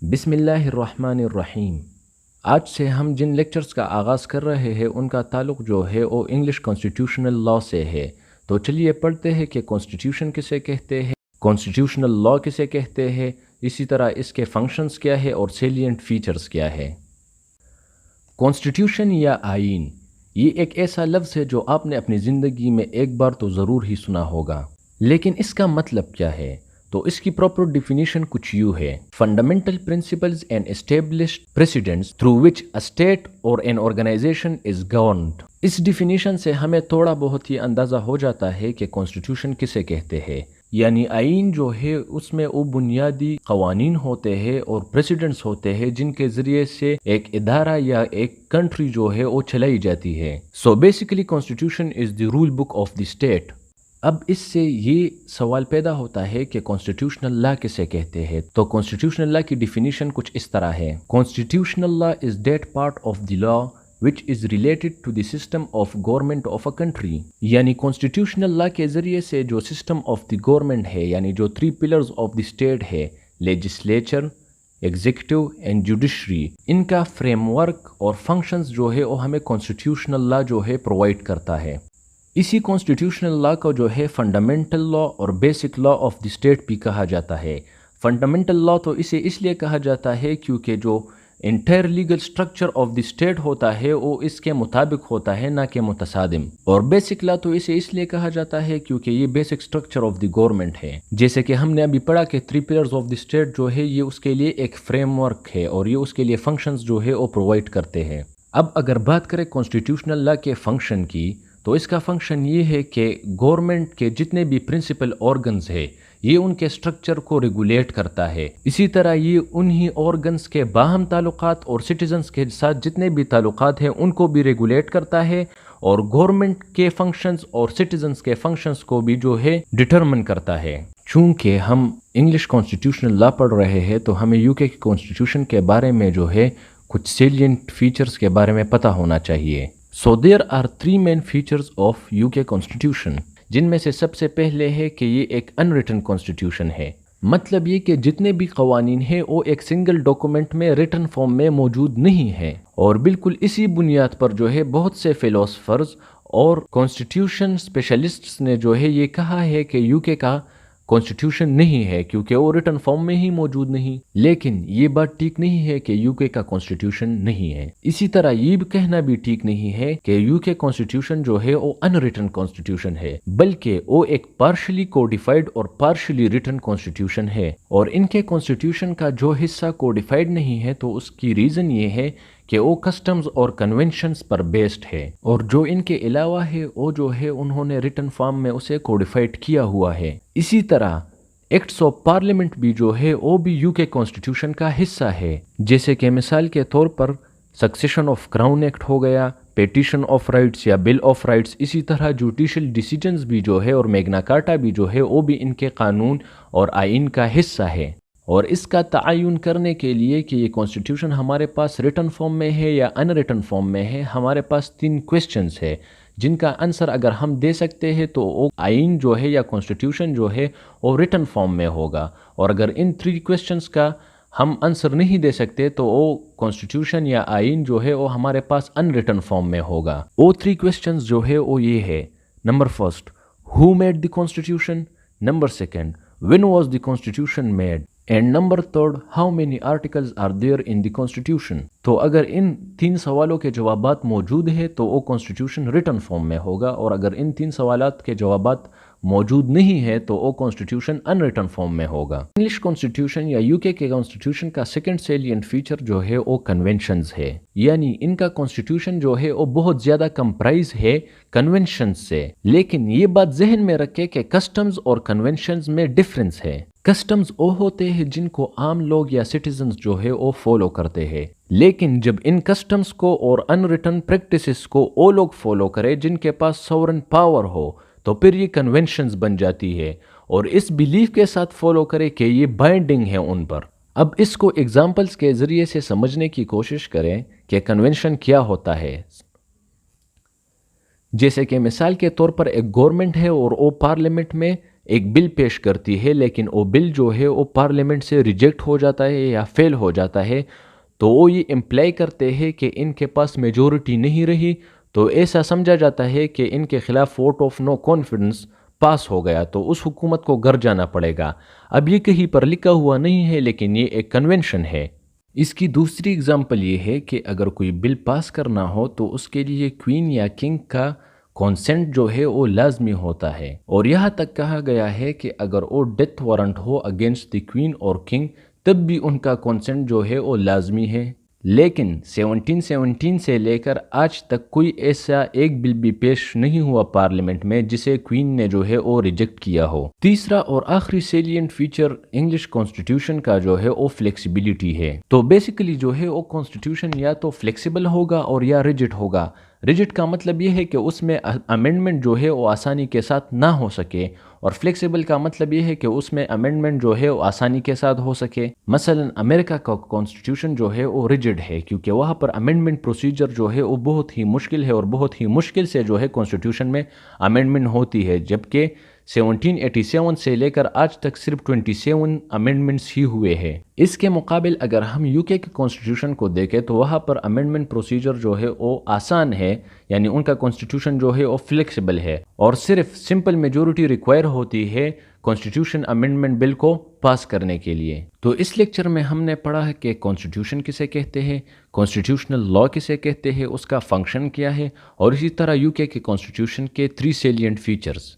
بسم اللہ الرحمن الرحیم۔ آج سے ہم جن لیکچرز کا آغاز کر رہے ہیں ان کا تعلق جو ہے وہ انگلش کانسٹیٹیوشنل لاء سے ہے۔ تو چلیے پڑھتے ہیں کہ کانسٹیٹیوشن کسے کہتے ہیں، کانسٹیٹیوشنل لاء کسے کہتے ہیں، اسی طرح اس کے فنکشنز کیا ہے اور سیلینٹ فیچرز کیا ہے۔ کانسٹیٹیوشن یا آئین یہ ایک ایسا لفظ ہے جو آپ نے اپنی زندگی میں ایک بار تو ضرور ہی سنا ہوگا، لیکن اس کا مطلب کیا ہے؟ تو اس کی پراپر ڈیفینیشن کچھ یوں ہے: fundamental principles and established precedents through which a state or an organization is governed. اس ڈیفینیشن سے ہمیں تھوڑا بہت یہ اندازہ ہو جاتا ہے کہ کانسٹیٹیوشن کسے کہتے ہیں، یعنی آئین جو ہے اس میں وہ بنیادی قوانین ہوتے ہیں اور پریسیڈنٹس ہوتے ہیں جن کے ذریعے سے ایک ادارہ یا ایک کنٹری جو ہے وہ چلائی جاتی ہے۔ So basically constitution is the rule book of the state. اب اس سے یہ سوال پیدا ہوتا ہے کہ کانسٹیٹیوشنل لا کسے کہتے ہیں۔ تو کانسٹیٹیوشنل لا کی ڈیفینیشن کچھ اس طرح ہے: constitutional law is that part of the law which is related to the system of government of a country۔ یعنی کانسٹیٹیوشنل لا کے ذریعے سے جو سسٹم آف دی گورنمنٹ ہے، یعنی جو 3 پلرز آف دی اسٹیٹ ہے، لیجسلیچر، ایگزیکٹو اینڈ جوڈیشری، ان کا فریم ورک اور فنکشنز جو ہے وہ ہمیں کانسٹیٹیوشنل لا جو ہے پرووائڈ کرتا ہے۔ اسی کانسٹیٹیوشنل لا کو جو ہے فنڈامنٹل لا اور basic law of the state بھی کہا جاتا ہے۔ فنڈامنٹل لا تو اسے اس لیے کہا جاتا ہے کیونکہ جو entire legal structure of the state ہوتا ہے وہ اس کے مطابق ہوتا ہے، نہ کہ متصادم۔ اور بیسک لا تو اسے اس لیے کہا جاتا ہے کیونکہ یہ basic structure of the government ہے۔ جیسے کہ ہم نے ابھی پڑھا کہ 3 پلرز آف دی اسٹیٹ جو ہے یہ اس کے لیے ایک فریم ورک ہے اور یہ اس کے لیے فنکشنز جو ہے وہ پرووائڈ کرتے ہیں۔ اب اگر بات کریں کانسٹیٹیوشنل لا کے فنکشن کی، تو اس کا فنکشن یہ ہے کہ گورنمنٹ کے جتنے بھی پرنسپل آرگنز ہیں یہ ان کے سٹرکچر کو ریگولیٹ کرتا ہے۔ اسی طرح یہ انہی آرگنز کے باہم تعلقات اور سٹیزنز کے ساتھ جتنے بھی تعلقات ہیں ان کو بھی ریگولیٹ کرتا ہے، اور گورنمنٹ کے فنکشنز اور سٹیزنز کے فنکشنز کو بھی جو ہے ڈٹرمن کرتا ہے۔ چونکہ ہم انگلش کانسٹیٹیوشنل لا پڑھ رہے ہیں تو ہمیں یو کے کانسٹیٹیوشن کے بارے میں جو ہے کچھ سیلینٹ فیچرز کے بارے میں پتہ ہونا چاہیے۔ So there are 3 main features of UK Constitution، جن میں سے سب سے پہلے ہے کہ یہ ایک انریٹن کانسٹیٹیوشن ہے۔ مطلب یہ کہ جتنے بھی قوانین ہیں وہ ایک سنگل ڈاکومنٹ میں ریٹن فارم میں موجود نہیں ہیں، اور بالکل اسی بنیاد پر جو ہے بہت سے فلاسفرز اور کانسٹیٹیوشن اسپیشلسٹس نے جو ہے یہ کہا ہے کہ UK کا کانسٹیٹیوشن نہیں ہے کیونکہ وہ ریٹن فارم میں ہی موجود نہیں۔ لیکن یہ بات ٹھیک نہیں ہے کہ UK کا کانسٹیٹیوشن نہیں ہے۔ اسی طرح یہ بھی کہنا بھی ٹھیک نہیں ہے کہ UK کانسٹیٹیوشن جو ہے وہ ان ریٹن کانسٹیٹیوشن ہے، بلکہ وہ ایک پارشلی کوڈیفائڈ اور پارشلی ریٹن کانسٹیٹیوشن ہے۔ اور ان کے کانسٹیٹیوشن کا جو حصہ کوڈیفائڈ نہیں ہے تو اس کی ریزن یہ ہے کہ وہ کسٹمز اور کنونشنز پر بیسڈ ہے، اور جو ان کے علاوہ ہے وہ جو ہے انہوں نے ریٹن فارم میں اسے کوڈیفائڈ کیا ہوا ہے۔ اسی طرح ایکٹس آف پارلیمنٹ بھی جو ہے وہ بھی UK کانسٹیٹیوشن کا حصہ ہے، جیسے کہ مثال کے طور پر سکسیشن آف کراؤن ایکٹ ہو گیا، پیٹیشن آف رائٹس یا بل آف رائٹس۔ اسی طرح جوڈیشل ڈیسیجنز بھی جو ہے اور میگنا کارٹا بھی جو ہے وہ بھی ان کے قانون اور آئین کا حصہ ہے۔ اور اس کا تعین کرنے کے لیے کہ یہ کانسٹیٹیوشن ہمارے پاس ریٹن فارم میں ہے یا ان ریٹن فارم میں ہے، ہمارے پاس 3 کویسچنز ہے جن کا آنسر اگر ہم دے سکتے ہیں تو وہ آئین جو ہے یا کانسٹیٹیوشن جو ہے وہ ریٹن فارم میں ہوگا، اور اگر ان 3 کویسچنز کا ہم آنسر نہیں دے سکتے تو وہ کانسٹیٹیوشن یا آئین جو ہے وہ ہمارے پاس ان ریٹن فارم میں ہوگا۔ وہ 3 کویسچنز جو ہے وہ یہ ہے: number 1، who made the constitution? Number 2، when was the constitution made؟ And number 3، how many articles are there in the constitution? تو اگر ان 3 سوالوں کے جوابات موجود ہیں تو وہ کانسٹیٹیوشن ریٹن فارم میں ہوگا، اور اگر ان 3 سوالات کے جوابات موجود نہیں ہے تو وہ کانسٹیٹیوشن ان ریٹن فارم میں ہوگا۔ انگلش کانسٹیٹیوشن یا UK کے کانسٹیٹیوشن کا سیکنڈ سیلینٹ فیچر جو ہے وہ کنونشنز ہے، یعنی ان کا کانسٹیٹیوشن جو ہے وہ بہت زیادہ کمپرائز ہے کنونشنز سے۔ لیکن یہ بات ذہن میں رکھے کہ کسٹمز اور کنونشنز میں ڈفرنس ہے۔ کسٹمز وہ ہوتے ہیں جن کو عام لوگ یا سٹیزنز جو ہے وہ فالو کرتے ہیں، لیکن جب ان کسٹمز کو اور ان ریٹن پریکٹسز کو وہ لوگ فالو کرے جن کے پاس سورن پاور ہو تو پھر یہ کنونشنز بن جاتی ہے، اور اس بیلیف کے ساتھ فالو کرے کہ یہ بائنڈنگ ہے ان پر۔ اب اس کو ایگزامپلز کے ذریعے سے سمجھنے کی کوشش کریں کہ کنونشن کیا ہوتا ہے۔ جیسے کہ مثال کے طور پر ایک گورنمنٹ ہے اور وہ پارلیمنٹ میں ایک بل پیش کرتی ہے لیکن وہ بل جو ہے وہ پارلیمنٹ سے ریجیکٹ ہو جاتا ہے یا فیل ہو جاتا ہے، تو وہ یہ امپلائی کرتے ہیں کہ ان کے پاس میجورٹی نہیں رہی، تو ایسا سمجھا جاتا ہے کہ ان کے خلاف ووٹ آف نو کانفیڈنس پاس ہو گیا، تو اس حکومت کو گھر جانا پڑے گا۔ اب یہ کہیں پر لکھا ہوا نہیں ہے لیکن یہ ایک کنونشن ہے۔ اس کی دوسری اگزامپل یہ ہے کہ اگر کوئی بل پاس کرنا ہو تو اس کے لیے کوئین یا کنگ کا کانسنٹ جو ہے وہ لازمی ہوتا ہے، اور یہاں تک کہا گیا ہے کہ اگر وہ death warrant who against the queen اور کنگ تب بھی ان کا کانسنٹ جو ہے وہ لازمی ہے۔ لیکن 1717 سے لے کر آج تک کوئی ایسا ایک بل بھی پیش نہیں ہوا پارلیمنٹ میں جسے کوئین نے جو ہے وہ ریجیکٹ کیا ہو۔ تیسرا اور آخری سیلینٹ فیچر انگلش کانسٹیٹیوشن کا جو ہے وہ فلیکسیبلٹی ہے۔ تو بیسیکلی جو ہے وہ کانسٹیٹیوشن یا تو فلیکسیبل ہوگا اور یا ریجڈ ہوگا۔ ریجڈ کا مطلب یہ ہے کہ اس میں امینڈمنٹ جو ہے وہ آسانی کے ساتھ نہ ہو سکے، اور فلیکسیبل کا مطلب یہ ہے کہ اس میں امینڈمنٹ جو ہے وہ آسانی کے ساتھ ہو سکے۔ مثلا امریکہ کا کانسٹیٹیوشن جو ہے وہ ریجڈ ہے کیونکہ وہاں پر امینڈمنٹ پروسیجر جو ہے وہ بہت ہی مشکل ہے، اور بہت ہی مشکل سے جو ہے کانسٹیٹیوشن میں امینڈمنٹ ہوتی ہے، جبکہ 1787 سے لے کر آج تک صرف 27 امینڈمنٹس ہی ہوئے ہیں۔ اس کے مقابل اگر ہم یو کے کانسٹیٹیوشن کو دیکھیں تو وہاں پر امینڈمنٹ پروسیجر جو ہے وہ آسان ہے، یعنی ان کا کانسٹیٹیوشن جو ہے وہ فلیکسیبل ہے، اور صرف سمپل میجورٹی ریکوائر ہوتی ہے کانسٹیٹیوشن امینڈمنٹ بل کو پاس کرنے کے لیے۔ تو اس لیکچر میں ہم نے پڑھا ہے کہ کانسٹیٹیوشن کسے کہتے ہیں، کانسٹیٹیوشنل لا کسے کہتے ہیں، اس کا فنکشن کیا ہے، اور اسی طرح یو کے کانسٹیٹیوشن کے 3 سیلینٹ فیچرز۔